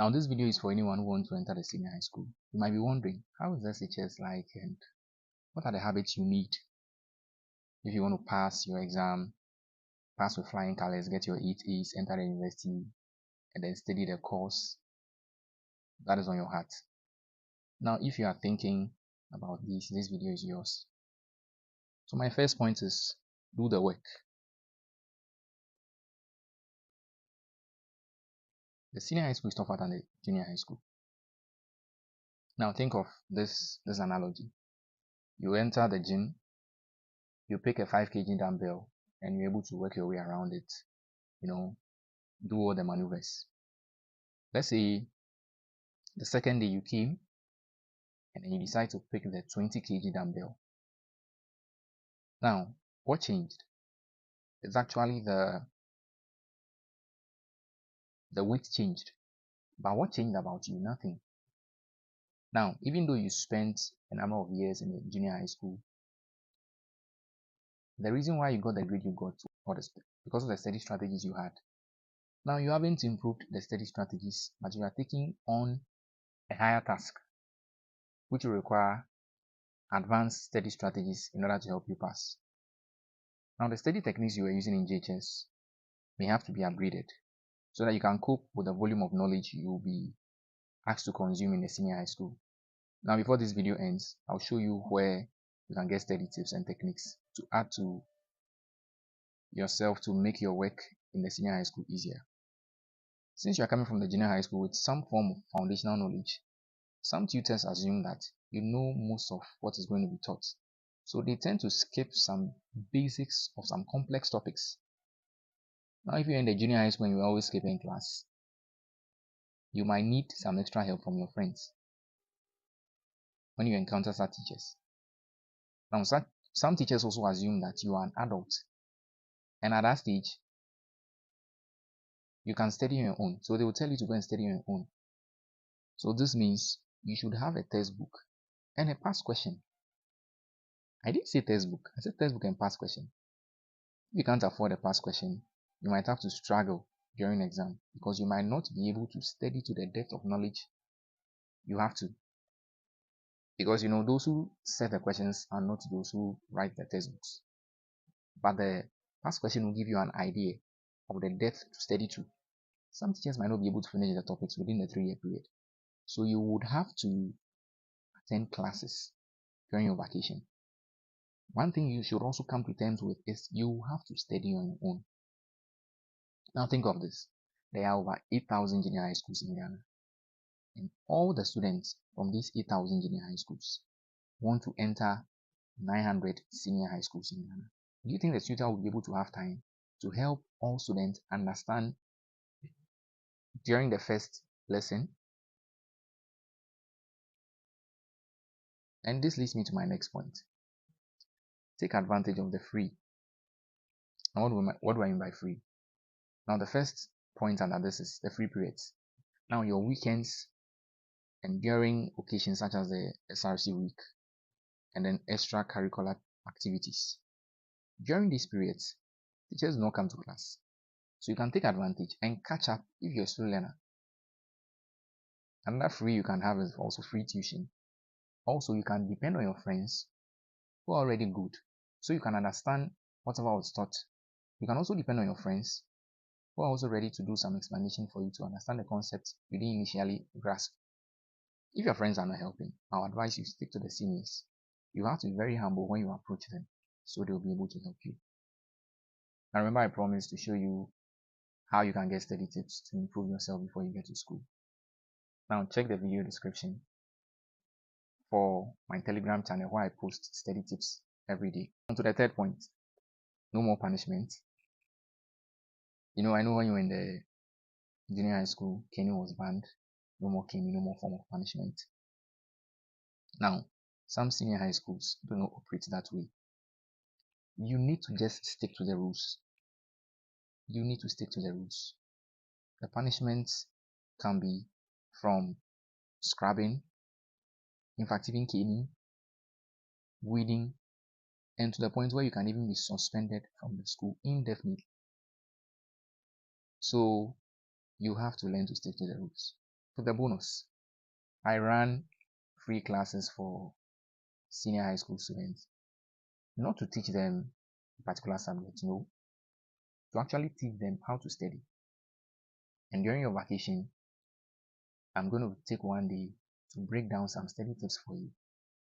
Now this video is for anyone who wants to enter the senior high school. You might be wondering, how is SHS like and what are the habits you need if you want to pass your exam, pass with flying colors, get your 8As, enter the university, and then study the course that is on your heart. Now if you are thinking about this video is yours. So my first point is do the work. The senior high school is tougher than the junior high school. Now think of this analogy. You enter the gym, you pick a 5 kg dumbbell, and you're able to work your way around it, do all the maneuvers. Let's say the second day you came and then you decide to pick the 20 kg dumbbell. Now, what changed? It's actually the weight changed. But what changed about you? Nothing. Now, even though you spent a number of years in the junior high school, the reason why you got the grade you got was because of the study strategies you had. Now, you haven't improved the study strategies, but you are taking on a higher task, which will require advanced study strategies in order to help you pass. Now, the study techniques you were using in JHS may have to be upgraded so that you can cope with the volume of knowledge you will be asked to consume in the senior high school. Now, before this video ends, I'll show you where you can get study tips and techniques to add to yourself to make your work in the senior high school easier. Since you are coming from the junior high school with some form of foundational knowledge, some tutors assume that you know most of what is going to be taught. So they tend to skip some basics of some complex topics. Now, if you're in the junior high school and you're always skipping class, you might need some extra help from your friends when you encounter such teachers. Now, some teachers also assume that you are an adult, and at that stage, you can study on your own. So they will tell you to go and study on your own. So this means you should have a textbook and a past question. I didn't say textbook. I said textbook and past question. If you can't afford a past question, you might have to struggle during exam because you might not be able to study to the depth of knowledge you have to. Because those who set the questions are not those who write the textbooks. But the past question will give you an idea of the depth to study to. Some teachers might not be able to finish the topics within the 3-year period. So you would have to attend classes during your vacation. One thing you should also come to terms with is you have to study on your own. Now think of this. There are over 8,000 junior high schools in Ghana. And all the students from these 8,000 junior high schools want to enter 900 senior high schools in Ghana. Do you think the tutor will be able to have time to help all students understand during the first lesson? And this leads me to my next point. Take advantage of the free. And what do I mean by free? Now the first point under this is the free periods. Now your weekends and during occasions such as the SRC week and then extracurricular activities. During these periods, teachers do not come to class. So you can take advantage and catch up if you're a student learner. Another free you can have is also free tuition. Also, you can depend on your friends who are already good, so you can understand whatever was taught. You can also depend on your friends who are also ready to do some explanation for you to understand the concepts you didn't initially grasp. If your friends are not helping, I'll advise you stick to the seniors. You have to be very humble when you approach them, so they'll be able to help you. Now remember, I promised to show you how you can get study tips to improve yourself before you get to school. Now check the video description for my Telegram channel where I post study tips every day. On to the third point, no more punishment. I know when you were in the junior high school, caning was banned. No more caning, no more form of punishment. Now, some senior high schools do not operate that way. You need to just stick to the rules. You need to stick to the rules. The punishments can be from scrubbing, in fact even caning, weeding, and to the point where you can even be suspended from the school indefinitely. So you have to learn to stick to the rules. For the bonus, I ran free classes for senior high school students, not to teach them a particular subject, no, to actually teach them how to study. And during your vacation, I'm going to take one day to break down some study tips for you.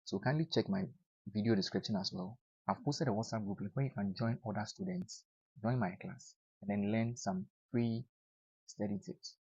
So kindly check my video description as well. I've posted a WhatsApp group where you can join other students, join my class, and then learn some free study tips.